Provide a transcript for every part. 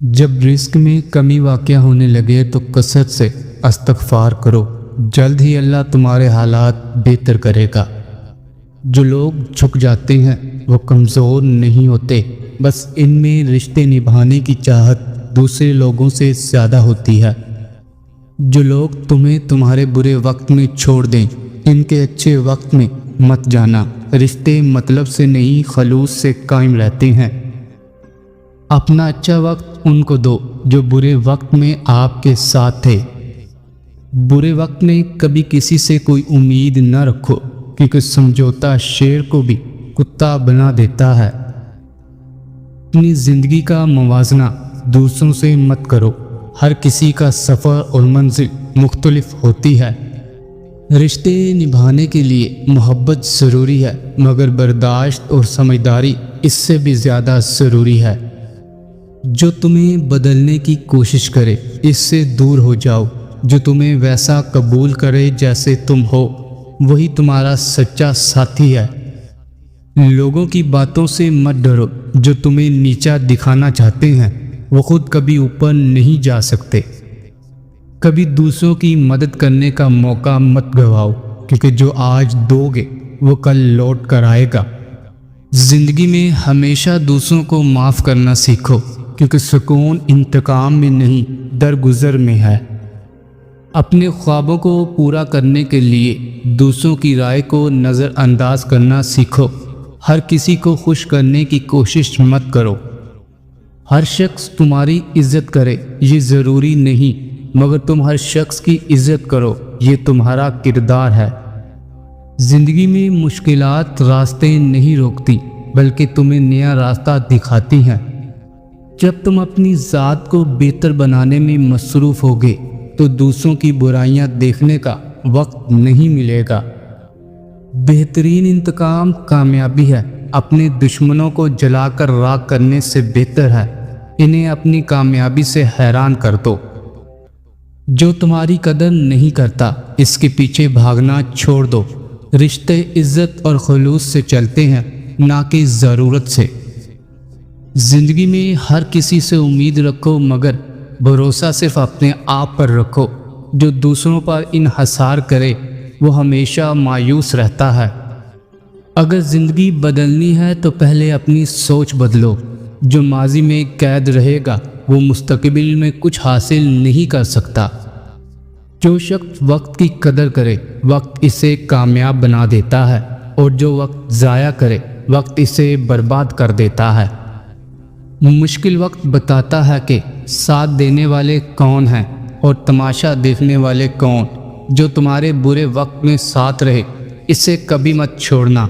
جب رزق میں کمی واقع ہونے لگے تو کثرت سے استغفار کرو، جلد ہی اللہ تمہارے حالات بہتر کرے گا۔ جو لوگ جھک جاتے ہیں وہ کمزور نہیں ہوتے، بس ان میں رشتے نبھانے کی چاہت دوسرے لوگوں سے زیادہ ہوتی ہے۔ جو لوگ تمہیں تمہارے برے وقت میں چھوڑ دیں، ان کے اچھے وقت میں مت جانا۔ رشتے مطلب سے نہیں، خلوص سے قائم رہتے ہیں۔ اپنا اچھا وقت ان کو دو جو برے وقت میں آپ کے ساتھ تھے۔ برے وقت میں کبھی کسی سے کوئی امید نہ رکھو، کیونکہ سمجھوتا شیر کو بھی کتا بنا دیتا ہے۔ اپنی زندگی کا موازنہ دوسروں سے مت کرو، ہر کسی کا سفر اور منزل مختلف ہوتی ہے۔ رشتے نبھانے کے لیے محبت ضروری ہے، مگر برداشت اور سمجھداری اس سے بھی زیادہ ضروری ہے۔ جو تمہیں بدلنے کی کوشش کرے اس سے دور ہو جاؤ، جو تمہیں ویسا قبول کرے جیسے تم ہو وہی تمہارا سچا ساتھی ہے۔ لوگوں کی باتوں سے مت ڈرو، جو تمہیں نیچا دکھانا چاہتے ہیں وہ خود کبھی اوپر نہیں جا سکتے۔ کبھی دوسروں کی مدد کرنے کا موقع مت گواؤ، کیونکہ جو آج دو گے وہ کل لوٹ کر آئے گا۔ زندگی میں ہمیشہ دوسروں کو معاف کرنا سیکھو، کیونکہ سکون انتقام میں نہیں درگزر میں ہے۔ اپنے خوابوں کو پورا کرنے کے لیے دوسروں کی رائے کو نظر انداز کرنا سیکھو۔ ہر کسی کو خوش کرنے کی کوشش مت کرو۔ ہر شخص تمہاری عزت کرے یہ ضروری نہیں، مگر تم ہر شخص کی عزت کرو، یہ تمہارا کردار ہے۔ زندگی میں مشکلات راستے نہیں روکتی، بلکہ تمہیں نیا راستہ دکھاتی ہیں۔ جب تم اپنی ذات کو بہتر بنانے میں مصروف ہوگے تو دوسروں کی برائیاں دیکھنے کا وقت نہیں ملے گا۔ بہترین انتقام کامیابی ہے، اپنے دشمنوں کو جلا کر راکھ کرنے سے بہتر ہے انہیں اپنی کامیابی سے حیران کر دو۔ جو تمہاری قدر نہیں کرتا اس کے پیچھے بھاگنا چھوڑ دو۔ رشتے عزت اور خلوص سے چلتے ہیں، نہ کہ ضرورت سے۔ زندگی میں ہر کسی سے امید رکھو، مگر بھروسہ صرف اپنے آپ پر رکھو۔ جو دوسروں پر انحصار کرے وہ ہمیشہ مایوس رہتا ہے۔ اگر زندگی بدلنی ہے تو پہلے اپنی سوچ بدلو۔ جو ماضی میں قید رہے گا وہ مستقبل میں کچھ حاصل نہیں کر سکتا۔ جو شخص وقت کی قدر کرے وقت اسے کامیاب بنا دیتا ہے، اور جو وقت ضائع کرے وقت اسے برباد کر دیتا ہے۔ مشکل وقت بتاتا ہے کہ ساتھ دینے والے کون ہیں اور تماشا دیکھنے والے کون۔ جو تمہارے برے وقت میں ساتھ رہے اسے کبھی مت چھوڑنا۔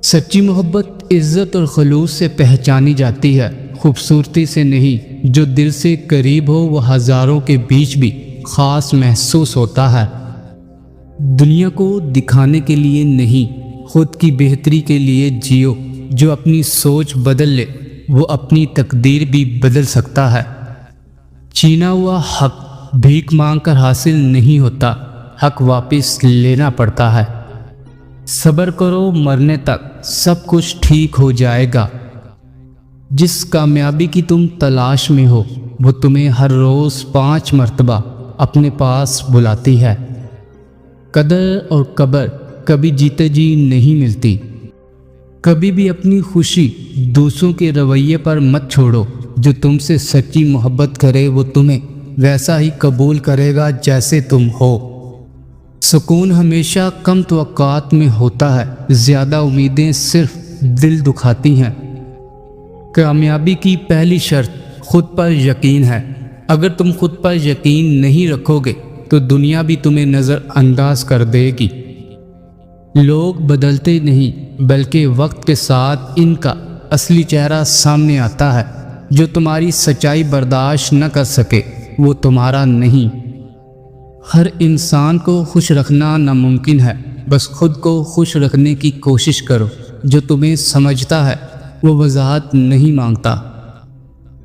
سچی محبت عزت اور خلوص سے پہچانی جاتی ہے، خوبصورتی سے نہیں۔ جو دل سے قریب ہو وہ ہزاروں کے بیچ بھی خاص محسوس ہوتا ہے۔ دنیا کو دکھانے کے لیے نہیں، خود کی بہتری کے لیے جیو۔ جو اپنی سوچ بدل لے وہ اپنی تقدیر بھی بدل سکتا ہے۔ چھینا ہوا حق بھیک مانگ کر حاصل نہیں ہوتا، حق واپس لینا پڑتا ہے۔ صبر کرو مرنے تک، سب کچھ ٹھیک ہو جائے گا۔ جس کامیابی کی تم تلاش میں ہو وہ تمہیں ہر روز 5 مرتبہ اپنے پاس بلاتی ہے۔ قدر اور قبر کبھی جیتے جی نہیں ملتی۔ کبھی بھی اپنی خوشی دوسروں کے رویے پر مت چھوڑو۔ جو تم سے سچی محبت کرے وہ تمہیں ویسا ہی قبول کرے گا جیسے تم ہو۔ سکون ہمیشہ کم توقعات میں ہوتا ہے، زیادہ امیدیں صرف دل دکھاتی ہیں۔ کامیابی کی پہلی شرط خود پر یقین ہے۔ اگر تم خود پر یقین نہیں رکھو گے تو دنیا بھی تمہیں نظر انداز کر دے گی۔ لوگ بدلتے نہیں، بلکہ وقت کے ساتھ ان کا اصلی چہرہ سامنے آتا ہے۔ جو تمہاری سچائی برداشت نہ کر سکے وہ تمہارا نہیں۔ ہر انسان کو خوش رکھنا ناممکن ہے، بس خود کو خوش رکھنے کی کوشش کرو۔ جو تمہیں سمجھتا ہے وہ وضاحت نہیں مانگتا۔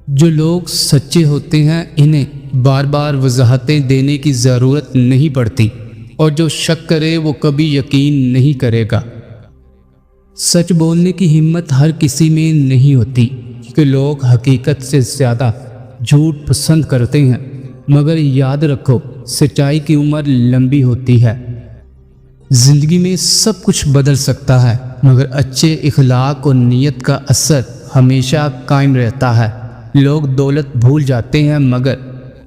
جو لوگ سچے ہوتے ہیں انہیں بار بار وضاحتیں دینے کی ضرورت نہیں پڑتی، اور جو شک کرے وہ کبھی یقین نہیں کرے گا۔ سچ بولنے کی ہمت ہر کسی میں نہیں ہوتی، کہ لوگ حقیقت سے زیادہ جھوٹ پسند کرتے ہیں، مگر یاد رکھو سچائی کی عمر لمبی ہوتی ہے۔ زندگی میں سب کچھ بدل سکتا ہے، مگر اچھے اخلاق اور نیت کا اثر ہمیشہ قائم رہتا ہے۔ لوگ دولت بھول جاتے ہیں، مگر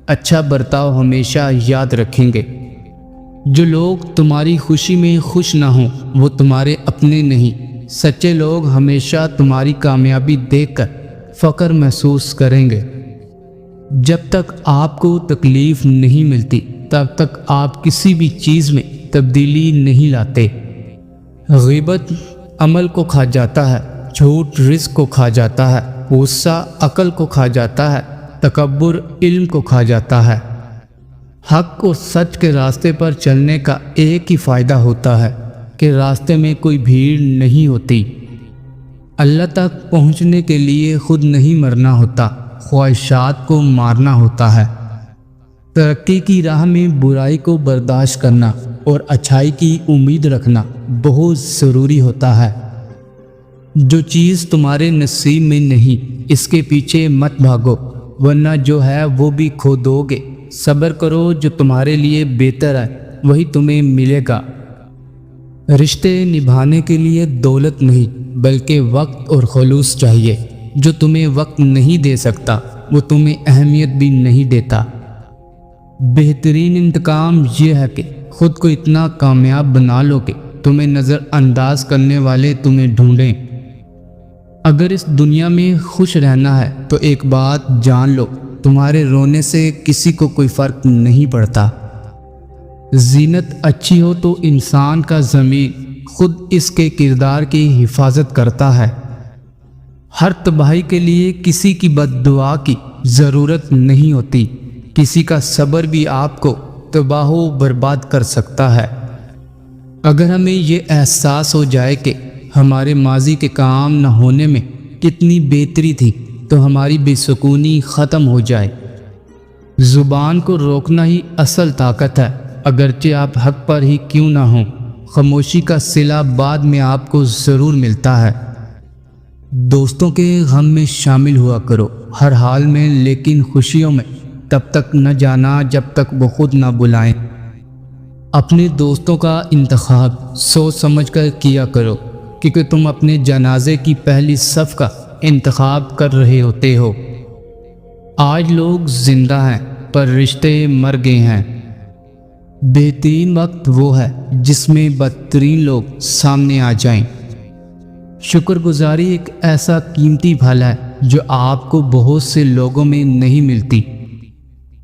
اچھا برتاؤ ہمیشہ یاد رکھیں گے۔ جو لوگ تمہاری خوشی میں خوش نہ ہوں وہ تمہارے اپنے نہیں۔ سچے لوگ ہمیشہ تمہاری کامیابی دیکھ کر فخر محسوس کریں گے۔ جب تک آپ کو تکلیف نہیں ملتی تب تک آپ کسی بھی چیز میں تبدیلی نہیں لاتے۔ غیبت عمل کو کھا جاتا ہے، جھوٹ رزق کو کھا جاتا ہے، غصہ عقل کو کھا جاتا ہے، تکبر علم کو کھا جاتا ہے۔ حق اور سچ کے راستے پر چلنے کا ایک ہی فائدہ ہوتا ہے کہ راستے میں کوئی بھیڑ نہیں ہوتی۔ اللہ تک پہنچنے کے لیے خود نہیں مرنا ہوتا، خواہشات کو مارنا ہوتا ہے۔ ترقی کی راہ میں برائی کو برداشت کرنا اور اچھائی کی امید رکھنا بہت ضروری ہوتا ہے۔ جو چیز تمہارے نصیب میں نہیں اس کے پیچھے مت بھاگو، ورنہ جو ہے وہ بھی کھو دو گے۔ صبر کرو، جو تمہارے لیے بہتر ہے وہی تمہیں ملے گا۔ رشتے نبھانے کے لیے دولت نہیں بلکہ وقت اور خلوص چاہیے۔ جو تمہیں وقت نہیں دے سکتا وہ تمہیں اہمیت بھی نہیں دیتا۔ بہترین انتقام یہ ہے کہ خود کو اتنا کامیاب بنا لو کہ تمہیں نظر انداز کرنے والے تمہیں ڈھونڈیں۔ اگر اس دنیا میں خوش رہنا ہے تو ایک بات جان لو، تمہارے رونے سے کسی کو کوئی فرق نہیں پڑتا۔ زینت اچھی ہو تو انسان کا ضمیر خود اس کے کردار کی حفاظت کرتا ہے۔ ہر تباہی کے لیے کسی کی بد دعا کی ضرورت نہیں ہوتی، کسی کا صبر بھی آپ کو تباہ و برباد کر سکتا ہے۔ اگر ہمیں یہ احساس ہو جائے کہ ہمارے ماضی کے کام نہ ہونے میں کتنی بہتری تھی تو ہماری بے سکونی ختم ہو جائے۔ زبان کو روکنا ہی اصل طاقت ہے، اگرچہ آپ حق پر ہی کیوں نہ ہوں۔ خاموشی کا صلہ بعد میں آپ کو ضرور ملتا ہے۔ دوستوں کے غم میں شامل ہوا کرو ہر حال میں، لیکن خوشیوں میں تب تک نہ جانا جب تک وہ خود نہ بلائیں۔ اپنے دوستوں کا انتخاب سوچ سمجھ کر کیا کرو، کیونکہ تم اپنے جنازے کی پہلی صف کا انتخاب کر رہے ہوتے ہو۔ آج لوگ زندہ ہیں پر رشتے مر گئے ہیں۔ بہترین وقت وہ ہے جس میں بدترین لوگ سامنے آ جائیں۔ شکر گزاری ایک ایسا قیمتی پھل ہے جو آپ کو بہت سے لوگوں میں نہیں ملتی۔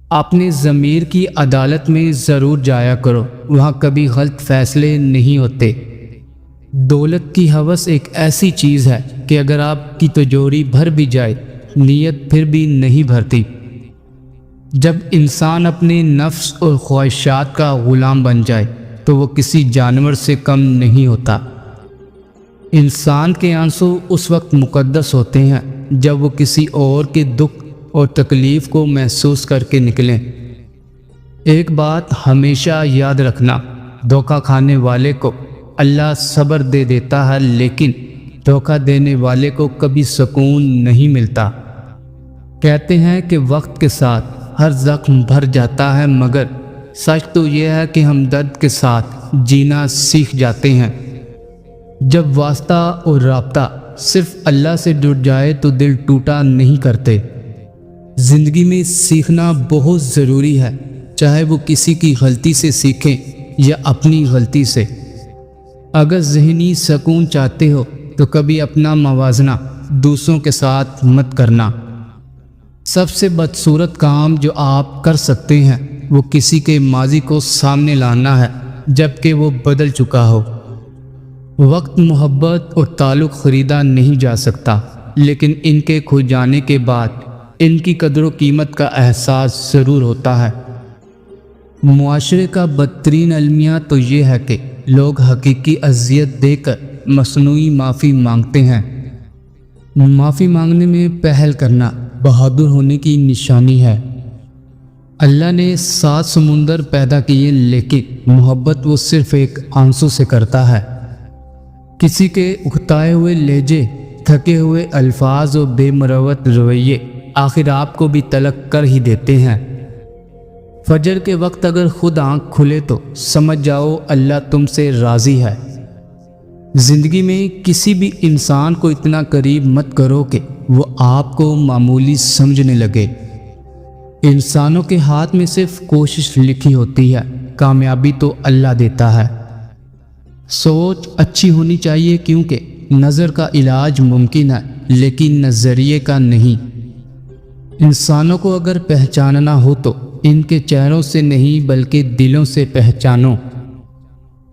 اپنے ضمیر کی عدالت میں ضرور جایا کرو، وہاں کبھی غلط فیصلے نہیں ہوتے۔ دولت کی ہوس ایک ایسی چیز ہے کہ اگر آپ کی تجوری بھر بھی جائے نیت پھر بھی نہیں بھرتی۔ جب انسان اپنے نفس اور خواہشات کا غلام بن جائے تو وہ کسی جانور سے کم نہیں ہوتا۔ انسان کے آنسو اس وقت مقدس ہوتے ہیں جب وہ کسی اور کے دکھ اور تکلیف کو محسوس کر کے نکلیں۔ ایک بات ہمیشہ یاد رکھنا، دھوکہ کھانے والے کو اللہ صبر دے دیتا ہے، لیکن دھوکہ دینے والے کو کبھی سکون نہیں ملتا۔ کہتے ہیں کہ وقت کے ساتھ ہر زخم بھر جاتا ہے، مگر سچ تو یہ ہے کہ ہم درد کے ساتھ جینا سیکھ جاتے ہیں۔ جب واسطہ اور رابطہ صرف اللہ سے جڑ جائے تو دل ٹوٹا نہیں کرتے۔ زندگی میں سیکھنا بہت ضروری ہے، چاہے وہ کسی کی غلطی سے سیکھیں یا اپنی غلطی سے۔ اگر ذہنی سکون چاہتے ہو تو کبھی اپنا موازنہ دوسروں کے ساتھ مت کرنا۔ سب سے بدصورت کام جو آپ کر سکتے ہیں وہ کسی کے ماضی کو سامنے لانا ہے جبکہ وہ بدل چکا ہو۔ وقت، محبت اور تعلق خریدا نہیں جا سکتا، لیکن ان کے کھو جانے کے بعد ان کی قدر و قیمت کا احساس ضرور ہوتا ہے۔ معاشرے کا بدترین المیہ تو یہ ہے کہ لوگ حقیقی اذیت دے کر مصنوعی معافی مانگتے ہیں۔ معافی مانگنے میں پہل کرنا بہادر ہونے کی نشانی ہے۔ اللہ نے 7 سمندر پیدا کیے، لیکن محبت وہ صرف ایک آنسو سے کرتا ہے۔ کسی کے اکتائے ہوئے لہجے، تھکے ہوئے الفاظ اور بے مروت رویے آخر آپ کو بھی تلک کر ہی دیتے ہیں۔ فجر کے وقت اگر خود آنکھ کھلے تو سمجھ جاؤ اللہ تم سے راضی ہے۔ زندگی میں کسی بھی انسان کو اتنا قریب مت کرو کہ وہ آپ کو معمولی سمجھنے لگے۔ انسانوں کے ہاتھ میں صرف کوشش لکھی ہوتی ہے، کامیابی تو اللہ دیتا ہے۔ سوچ اچھی ہونی چاہیے کیونکہ نظر کا علاج ممکن ہے لیکن نظریے کا نہیں۔ انسانوں کو اگر پہچاننا ہو تو ان کے چہروں سے نہیں بلکہ دلوں سے پہچانو۔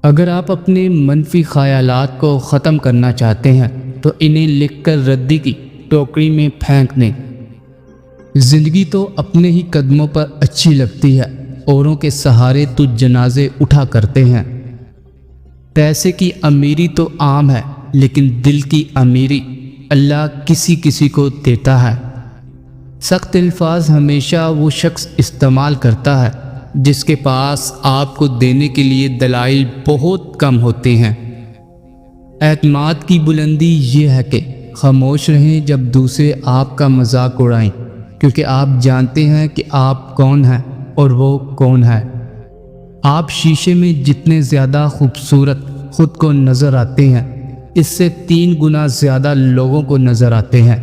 اگر آپ اپنے منفی خیالات کو ختم کرنا چاہتے ہیں تو انہیں لکھ کر ردی کی ٹوکری میں پھینک دیں۔ زندگی تو اپنے ہی قدموں پر اچھی لگتی ہے، اوروں کے سہارے تو جنازے اٹھا کرتے ہیں۔ پیسے کی امیری تو عام ہے لیکن دل کی امیری اللہ کسی کسی کو دیتا ہے۔ سخت الفاظ ہمیشہ وہ شخص استعمال کرتا ہے جس کے پاس آپ کو دینے کے لیے دلائل بہت کم ہوتے ہیں۔ اعتماد کی بلندی یہ ہے کہ خاموش رہیں جب دوسرے آپ کا مذاق اڑائیں، کیونکہ آپ جانتے ہیں کہ آپ کون ہیں اور وہ کون ہے۔ آپ شیشے میں جتنے زیادہ خوبصورت خود کو نظر آتے ہیں، اس سے 3 گنا زیادہ لوگوں کو نظر آتے ہیں۔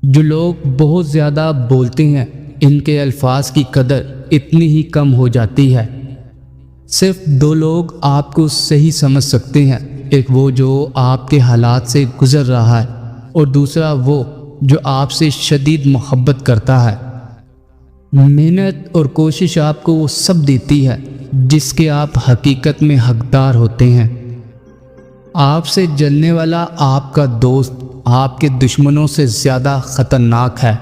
جو لوگ بہت زیادہ بولتے ہیں ان کے الفاظ کی قدر اتنی ہی کم ہو جاتی ہے۔ صرف 2 لوگ آپ کو صحیح سمجھ سکتے ہیں، ایک وہ جو آپ کے حالات سے گزر رہا ہے اور دوسرا وہ جو آپ سے شدید محبت کرتا ہے۔ محنت اور کوشش آپ کو وہ سب دیتی ہے جس کے آپ حقیقت میں حقدار ہوتے ہیں۔ آپ سے جلنے والا آپ کا دوست آپ کے دشمنوں سے زیادہ خطرناک ہے۔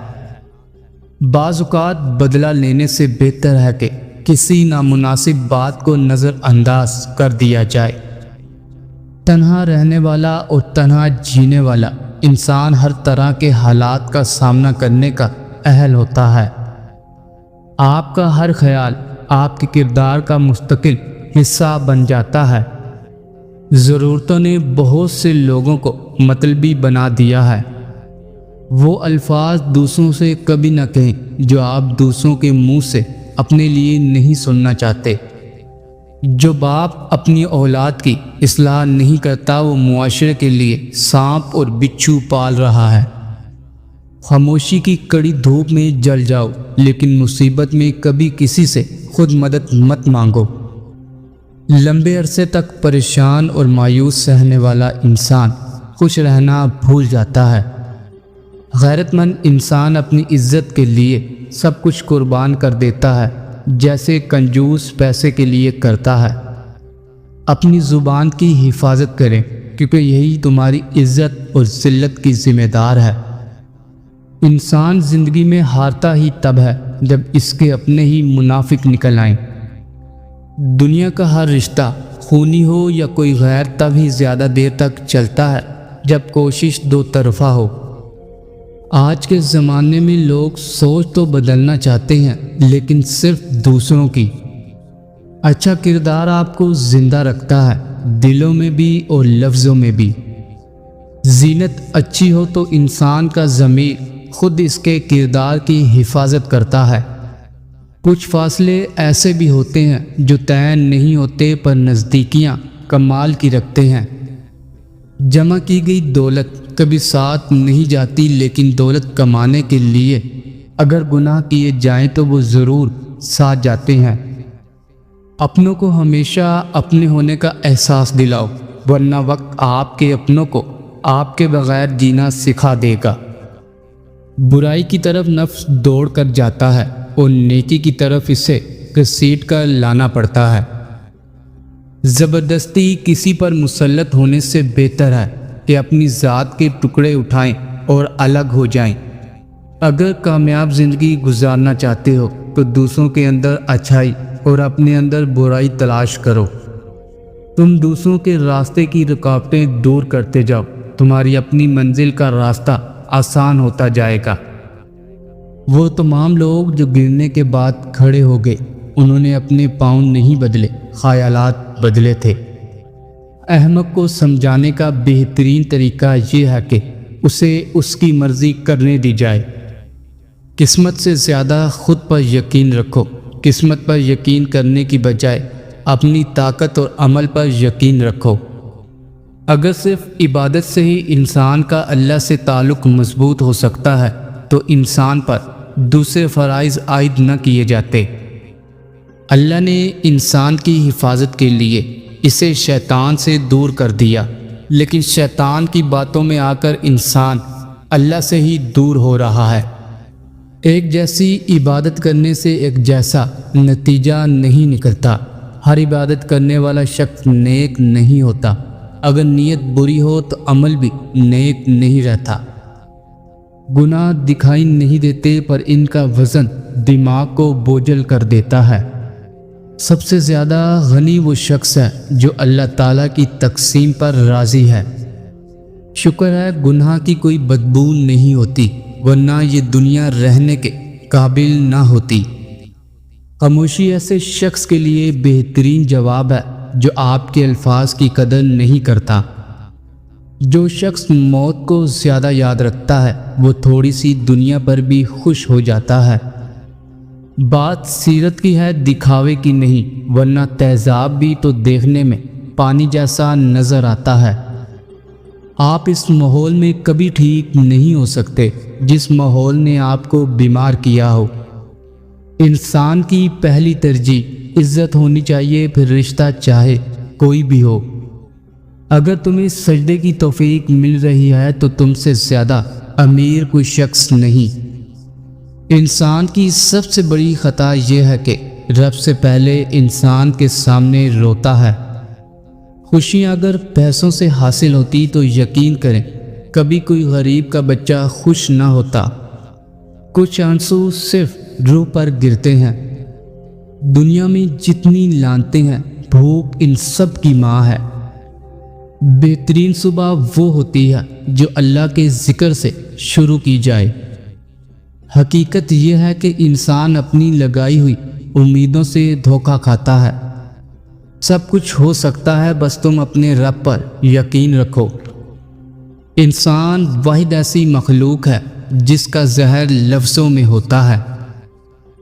بعض اوقات بدلہ لینے سے بہتر ہے کہ کسی نامناسب بات کو نظر انداز کر دیا جائے۔ تنہا رہنے والا اور تنہا جینے والا انسان ہر طرح کے حالات کا سامنا کرنے کا اہل ہوتا ہے۔ آپ کا ہر خیال آپ کے کردار کا مستقل حصہ بن جاتا ہے۔ ضرورتوں نے بہت سے لوگوں کو مطلبی بنا دیا ہے۔ وہ الفاظ دوسروں سے کبھی نہ کہیں جو آپ دوسروں کے منہ سے اپنے لیے نہیں سننا چاہتے۔ جو باپ اپنی اولاد کی اصلاح نہیں کرتا وہ معاشرے کے لیے سانپ اور بچھو پال رہا ہے۔ خاموشی کی کڑی دھوپ میں جل جاؤ لیکن مصیبت میں کبھی کسی سے خود مدد مت مانگو۔ لمبے عرصے تک پریشان اور مایوس سہنے والا انسان خوش رہنا بھول جاتا ہے۔ غیرت مند انسان اپنی عزت کے لیے سب کچھ قربان کر دیتا ہے، جیسے کنجوس پیسے کے لیے کرتا ہے۔ اپنی زبان کی حفاظت کریں کیونکہ یہی تمہاری عزت اور ذلت کی ذمہ دار ہے۔ انسان زندگی میں ہارتا ہی تب ہے جب اس کے اپنے ہی منافق نکل آئیں۔ دنیا کا ہر رشتہ خونی ہو یا کوئی غیر تب ہی زیادہ دیر تک چلتا ہے جب کوشش 2 طرفہ ہو۔ آج کے زمانے میں لوگ سوچ تو بدلنا چاہتے ہیں لیکن صرف دوسروں کی۔ اچھا کردار آپ کو زندہ رکھتا ہے، دلوں میں بھی اور لفظوں میں بھی۔ زینت اچھی ہو تو انسان کا ضمیر خود اس کے کردار کی حفاظت کرتا ہے۔ کچھ فاصلے ایسے بھی ہوتے ہیں جو طے نہیں ہوتے پر نزدیکیاں کمال کی رکھتے ہیں۔ جمع کی گئی دولت کبھی ساتھ نہیں جاتی لیکن دولت کمانے کے لیے اگر گناہ کیے جائیں تو وہ ضرور ساتھ جاتے ہیں۔ اپنوں کو ہمیشہ اپنے ہونے کا احساس دلاؤ ورنہ وقت آپ کے اپنوں کو آپ کے بغیر جینا سکھا دے گا۔ برائی کی طرف نفس دوڑ کر جاتا ہے اور نیکی کی طرف اسے گھسیٹ کر لانا پڑتا ہے۔ زبردستی کسی پر مسلط ہونے سے بہتر ہے کہ اپنی ذات کے ٹکڑے اٹھائیں اور الگ ہو جائیں۔ اگر کامیاب زندگی گزارنا چاہتے ہو تو دوسروں کے اندر اچھائی اور اپنے اندر برائی تلاش کرو۔ تم دوسروں کے راستے کی رکاوٹیں دور کرتے جاؤ، تمہاری اپنی منزل کا راستہ آسان ہوتا جائے گا۔ وہ تمام لوگ جو گرنے کے بعد کھڑے ہو گئے انہوں نے اپنے پاؤں نہیں بدلے، خیالات بدلے تھے۔ احمق کو سمجھانے کا بہترین طریقہ یہ ہے کہ اسے اس کی مرضی کرنے دی جائے۔ قسمت سے زیادہ خود پر یقین رکھو۔ قسمت پر یقین کرنے کی بجائے اپنی طاقت اور عمل پر یقین رکھو۔ اگر صرف عبادت سے ہی انسان کا اللہ سے تعلق مضبوط ہو سکتا ہے تو انسان پر دوسرے فرائض عائد نہ کیے جاتے۔ اللہ نے انسان کی حفاظت کے لیے اسے شیطان سے دور کر دیا، لیکن شیطان کی باتوں میں آ کر انسان اللہ سے ہی دور ہو رہا ہے۔ ایک جیسی عبادت کرنے سے ایک جیسا نتیجہ نہیں نکلتا۔ ہر عبادت کرنے والا شخص نیک نہیں ہوتا۔ اگر نیت بری ہو تو عمل بھی نیک نہیں رہتا۔ گناہ دکھائی نہیں دیتے پر ان کا وزن دماغ کو بوجھل کر دیتا ہے۔ سب سے زیادہ غنی وہ شخص ہے جو اللہ تعالیٰ کی تقسیم پر راضی ہے۔ شکر ہے گناہ کی کوئی بدبو نہیں ہوتی، ورنہ یہ دنیا رہنے کے قابل نہ ہوتی۔ خاموشی ایسے شخص کے لیے بہترین جواب ہے جو آپ کے الفاظ کی قدر نہیں کرتا۔ جو شخص موت کو زیادہ یاد رکھتا ہے وہ تھوڑی سی دنیا پر بھی خوش ہو جاتا ہے۔ بات سیرت کی ہے، دکھاوے کی نہیں، ورنہ تیزاب بھی تو دیکھنے میں پانی جیسا نظر آتا ہے۔ آپ اس ماحول میں کبھی ٹھیک نہیں ہو سکتے جس ماحول نے آپ کو بیمار کیا ہو۔ انسان کی پہلی ترجیح عزت ہونی چاہیے، پھر رشتہ چاہے کوئی بھی ہو۔ اگر تمہیں سجدے کی توفیق مل رہی ہے تو تم سے زیادہ امیر کوئی شخص نہیں۔ انسان کی سب سے بڑی خطا یہ ہے کہ رب سے پہلے انسان کے سامنے روتا ہے۔ خوشیاں اگر پیسوں سے حاصل ہوتی تو یقین کریں کبھی کوئی غریب کا بچہ خوش نہ ہوتا۔ کچھ آنسو صرف روح پر گرتے ہیں۔ دنیا میں جتنی لانتے ہیں بھوک ان سب کی ماں ہے۔ بہترین صبح وہ ہوتی ہے جو اللہ کے ذکر سے شروع کی جائے۔ حقیقت یہ ہے کہ انسان اپنی لگائی ہوئی امیدوں سے دھوکہ کھاتا ہے۔ سب کچھ ہو سکتا ہے، بس تم اپنے رب پر یقین رکھو۔ انسان واحد ایسی مخلوق ہے جس کا زہر لفظوں میں ہوتا ہے۔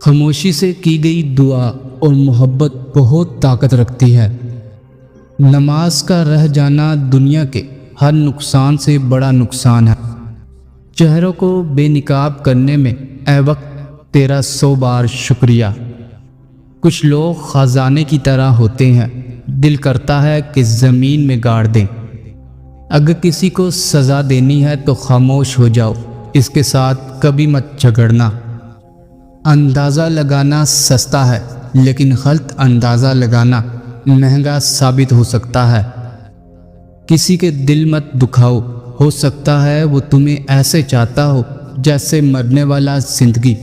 خاموشی سے کی گئی دعا اور محبت بہت طاقت رکھتی ہے۔ نماز کا رہ جانا دنیا کے ہر نقصان سے بڑا نقصان ہے۔ چہروں کو بے نقاب کرنے میں اے وقت تیرا 100 بار شکریہ۔ کچھ لوگ خزانے کی طرح ہوتے ہیں، دل کرتا ہے کہ زمین میں گاڑ دیں۔ اگر کسی کو سزا دینی ہے تو خاموش ہو جاؤ، اس کے ساتھ کبھی مت جھگڑنا۔ اندازہ لگانا سستا ہے لیکن غلط اندازہ لگانا مہنگا ثابت ہو سکتا ہے۔ کسی کے دل مت دکھاؤ، ہو سکتا ہے وہ تمہیں ایسے چاہتا ہو جیسے مرنے والا زندگی۔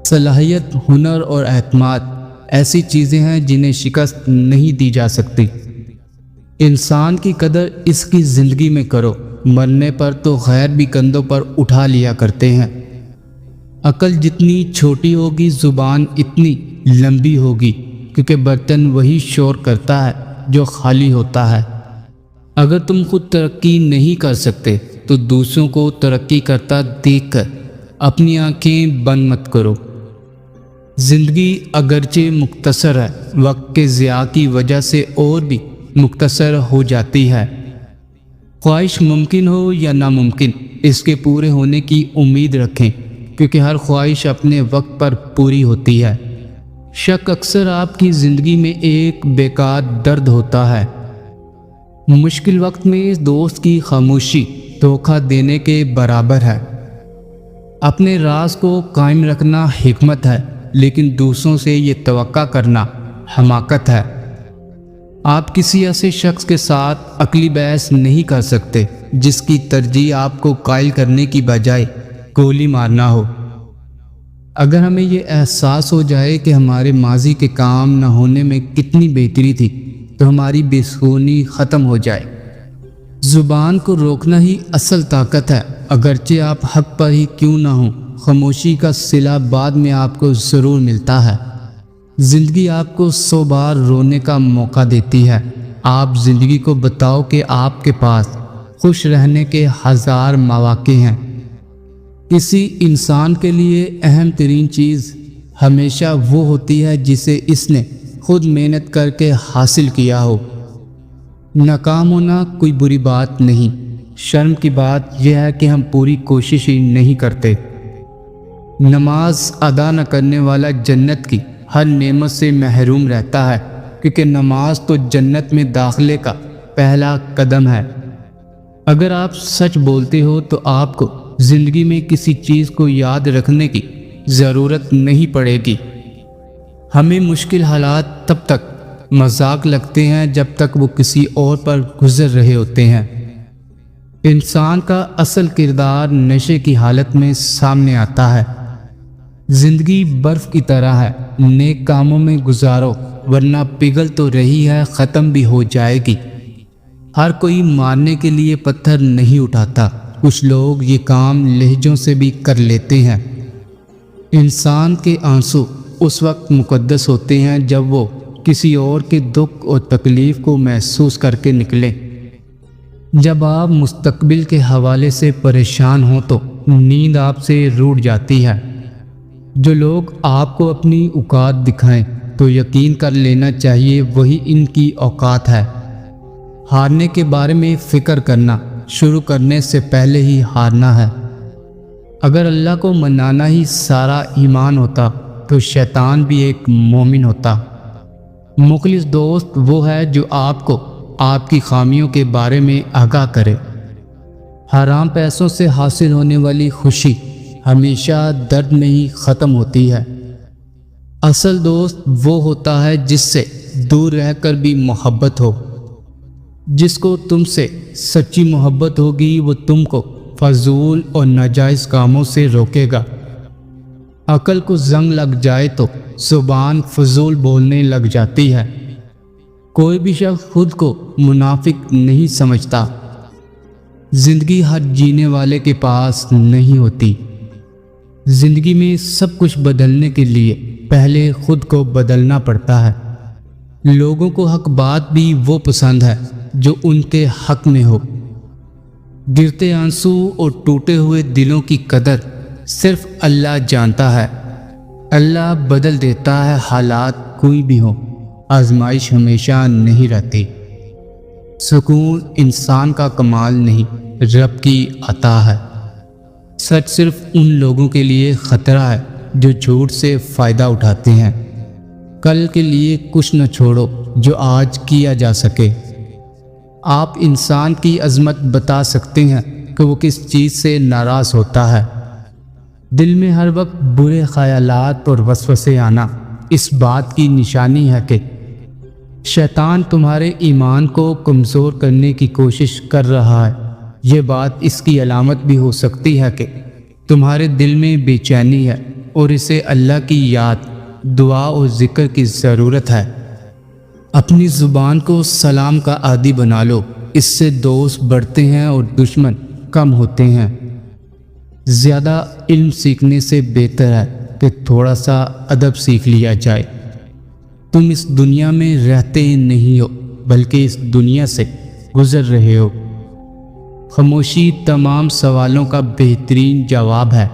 صلاحیت، ہنر اور اعتماد ایسی چیزیں ہیں جنہیں شکست نہیں دی جا سکتی۔ انسان کی قدر اس کی زندگی میں کرو، مرنے پر تو غیر بھی کندھوں پر اٹھا لیا کرتے ہیں۔ عقل جتنی چھوٹی ہوگی زبان اتنی لمبی ہوگی، کیونکہ برتن وہی شور کرتا ہے جو خالی ہوتا ہے۔ اگر تم خود ترقی نہیں کر سکتے تو دوسروں کو ترقی کرتا دیکھ کر اپنی آنکھیں بند مت کرو۔ زندگی اگرچہ مختصر ہے، وقت کے ضیاع کی وجہ سے اور بھی مختصر ہو جاتی ہے۔ خواہش ممکن ہو یا ناممکن، اس کے پورے ہونے کی امید رکھیں، کیونکہ ہر خواہش اپنے وقت پر پوری ہوتی ہے۔ شک اکثر آپ کی زندگی میں ایک بیکار درد ہوتا ہے۔ مشکل وقت میں دوست کی خاموشی دھوکہ دینے کے برابر ہے۔ اپنے راز کو قائم رکھنا حکمت ہے، لیکن دوسروں سے یہ توقع کرنا حماقت ہے۔ آپ کسی ایسے شخص کے ساتھ عقلی بحث نہیں کر سکتے جس کی ترجیح آپ کو قائل کرنے کی بجائے گولی مارنا ہو۔ اگر ہمیں یہ احساس ہو جائے کہ ہمارے ماضی کے کام نہ ہونے میں کتنی بہتری تھی تو ہماری بے سکونی ختم ہو جائے۔ زبان کو روکنا ہی اصل طاقت ہے، اگرچہ آپ حق پر ہی کیوں نہ ہوں۔ خاموشی کا صلہ بعد میں آپ کو ضرور ملتا ہے۔ زندگی آپ کو 100 بار رونے کا موقع دیتی ہے۔ آپ زندگی کو بتاؤ کہ آپ کے پاس خوش رہنے کے 1000 مواقع ہیں۔ کسی انسان کے لیے اہم ترین چیز ہمیشہ وہ ہوتی ہے جسے اس نے خود محنت کر کے حاصل کیا ہو۔ ناکام ہونا کوئی بری بات نہیں، شرم کی بات یہ ہے کہ ہم پوری کوشش ہی نہیں کرتے۔ نماز ادا نہ کرنے والا جنت کی ہر نعمت سے محروم رہتا ہے، کیونکہ نماز تو جنت میں داخلے کا پہلا قدم ہے۔ اگر آپ سچ بولتے ہو تو آپ کو زندگی میں کسی چیز کو یاد رکھنے کی ضرورت نہیں پڑے گی۔ ہمیں مشکل حالات تب تک مذاق لگتے ہیں جب تک وہ کسی اور پر گزر رہے ہوتے ہیں۔ انسان کا اصل کردار نشے کی حالت میں سامنے آتا ہے۔ زندگی برف کی طرح ہے، نیک کاموں میں گزارو ورنہ پگھل تو رہی ہے، ختم بھی ہو جائے گی۔ ہر کوئی مارنے کے لیے پتھر نہیں اٹھاتا، کچھ لوگ یہ کام لہجوں سے بھی کر لیتے ہیں۔ انسان کے آنسو اس وقت مقدس ہوتے ہیں جب وہ کسی اور کے دکھ اور تکلیف کو محسوس کر کے نکلے۔ جب آپ مستقبل کے حوالے سے پریشان ہوں تو نیند آپ سے روٹ جاتی ہے۔ جو لوگ آپ کو اپنی اوقات دکھائیں تو یقین کر لینا چاہیے وہی ان کی اوقات ہے۔ ہارنے کے بارے میں فکر کرنا شروع کرنے سے پہلے ہی ہارنا ہے۔ اگر اللہ کو منانا ہی سارا ایمان ہوتا تو شیطان بھی ایک مومن ہوتا۔ مخلص دوست وہ ہے جو آپ کو آپ کی خامیوں کے بارے میں آگاہ کرے۔ حرام پیسوں سے حاصل ہونے والی خوشی ہمیشہ درد میں ہی ختم ہوتی ہے۔ اصل دوست وہ ہوتا ہے جس سے دور رہ کر بھی محبت ہو۔ جس کو تم سے سچی محبت ہوگی وہ تم کو فضول اور ناجائز کاموں سے روکے گا۔ عقل کو زنگ لگ جائے تو زبان فضول بولنے لگ جاتی ہے۔ کوئی بھی شخص خود کو منافق نہیں سمجھتا۔ زندگی ہر جینے والے کے پاس نہیں ہوتی۔ زندگی میں سب کچھ بدلنے کے لیے پہلے خود کو بدلنا پڑتا ہے۔ لوگوں کو حق بات بھی وہ پسند ہے جو ان کے حق میں ہو۔ گرتے آنسو اور ٹوٹے ہوئے دلوں کی قدر صرف اللہ جانتا ہے۔ اللہ بدل دیتا ہے حالات کوئی بھی ہو، آزمائش ہمیشہ نہیں رہتی۔ سکون انسان کا کمال نہیں، رب کی عطا ہے۔ سچ صرف ان لوگوں کے لیے خطرہ ہے جو جھوٹ سے فائدہ اٹھاتے ہیں۔ کل کے لیے کچھ نہ چھوڑو جو آج کیا جا سکے۔ آپ انسان کی عظمت بتا سکتے ہیں کہ وہ کس چیز سے ناراض ہوتا ہے۔ دل میں ہر وقت برے خیالات اور وسوسے آنا اس بات کی نشانی ہے کہ شیطان تمہارے ایمان کو کمزور کرنے کی کوشش کر رہا ہے۔ یہ بات اس کی علامت بھی ہو سکتی ہے کہ تمہارے دل میں بے چینی ہے اور اسے اللہ کی یاد، دعا اور ذکر کی ضرورت ہے۔ اپنی زبان کو سلام کا عادی بنا لو، اس سے دوست بڑھتے ہیں اور دشمن کم ہوتے ہیں۔ زیادہ علم سیکھنے سے بہتر ہے کہ تھوڑا سا ادب سیکھ لیا جائے۔ تم اس دنیا میں رہتے نہیں ہو بلکہ اس دنیا سے گزر رہے ہو۔ خاموشی تمام سوالوں کا بہترین جواب ہے۔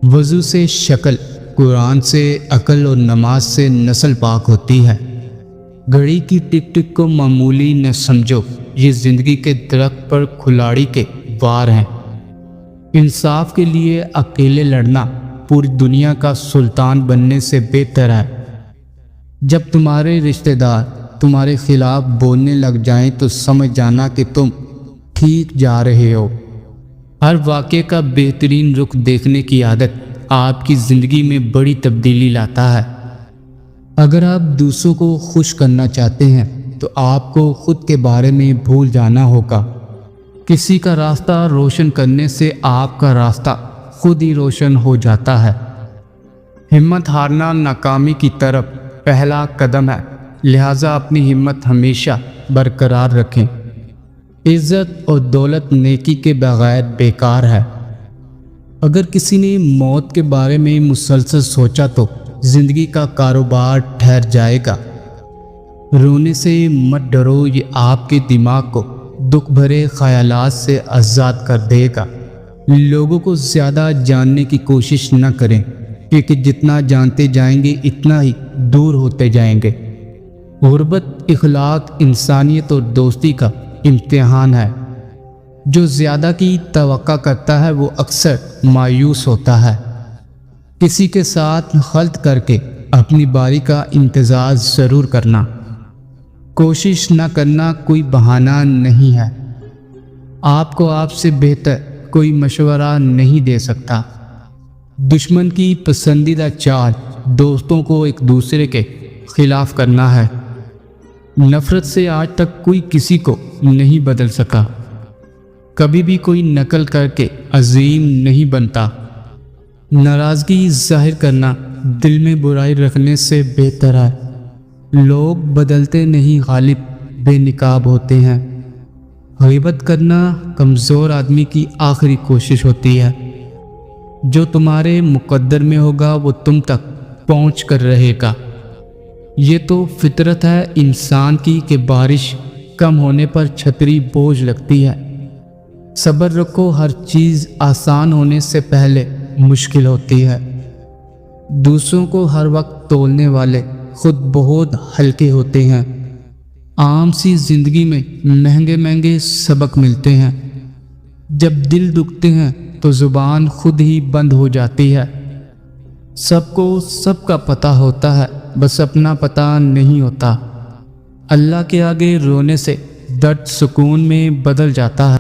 وضو سے شکل، قرآن سے عقل اور نماز سے نسل پاک ہوتی ہے۔ گھڑی کی ٹک ٹک کو معمولی نہ سمجھو، یہ زندگی کے درخت پر کھلاڑی کے وار ہیں۔ انصاف کے لیے اکیلے لڑنا پوری دنیا کا سلطان بننے سے بہتر ہے۔ جب تمہارے رشتہ دار تمہارے خلاف بولنے لگ جائیں تو سمجھ جانا کہ تم ٹھیک جا رہے ہو۔ ہر واقعے کا بہترین رخ دیکھنے کی عادت آپ کی زندگی میں بڑی تبدیلی لاتا ہے۔ اگر آپ دوسروں کو خوش کرنا چاہتے ہیں تو آپ کو خود کے بارے میں بھول جانا ہوگا۔ کسی کا راستہ روشن کرنے سے آپ کا راستہ خود ہی روشن ہو جاتا ہے۔ ہمت ہارنا ناکامی کی طرف پہلا قدم ہے، لہٰذا اپنی ہمت ہمیشہ برقرار رکھیں۔ عزت اور دولت نیکی کے بغیر بیکار ہے۔ اگر کسی نے موت کے بارے میں مسلسل سوچا تو زندگی کا کاروبار ٹھہر جائے گا۔ رونے سے مت ڈرو، یہ آپ کے دماغ کو دکھ بھرے خیالات سے آزاد کر دے گا۔ لوگوں کو زیادہ جاننے کی کوشش نہ کریں، کیونکہ جتنا جانتے جائیں گے اتنا ہی دور ہوتے جائیں گے۔ غربت اخلاق، انسانیت اور دوستی کا امتحان ہے۔ جو زیادہ کی توقع کرتا ہے وہ اکثر مایوس ہوتا ہے۔ کسی کے ساتھ خلط کر کے اپنی باری کا انتظار ضرور کرنا۔ کوشش نہ کرنا کوئی بہانہ نہیں ہے۔ آپ کو آپ سے بہتر کوئی مشورہ نہیں دے سکتا۔ دشمن کی پسندیدہ چال دوستوں کو ایک دوسرے کے خلاف کرنا ہے۔ نفرت سے آج تک کوئی کسی کو نہیں بدل سکا۔ کبھی بھی کوئی نقل کر کے عظیم نہیں بنتا۔ ناراضگی ظاہر کرنا دل میں برائی رکھنے سے بہتر ہے۔ لوگ بدلتے نہیں، غالب بے نقاب ہوتے ہیں۔ غیبت کرنا کمزور آدمی کی آخری کوشش ہوتی ہے۔ جو تمہارے مقدر میں ہوگا وہ تم تک پہنچ کر رہے گا۔ یہ تو فطرت ہے انسان کی کہ بارش کم ہونے پر چھتری بوجھ لگتی ہے۔ صبر رکھو، ہر چیز آسان ہونے سے پہلے مشکل ہوتی ہے۔ دوسروں کو ہر وقت تولنے والے خود بہت ہلکے ہوتے ہیں۔ عام سی زندگی میں مہنگے مہنگے سبق ملتے ہیں۔ جب دل دکھتے ہیں تو زبان خود ہی بند ہو جاتی ہے۔ سب کو سب کا پتہ ہوتا ہے، بس اپنا پتہ نہیں ہوتا۔ اللہ کے آگے رونے سے درد سکون میں بدل جاتا ہے۔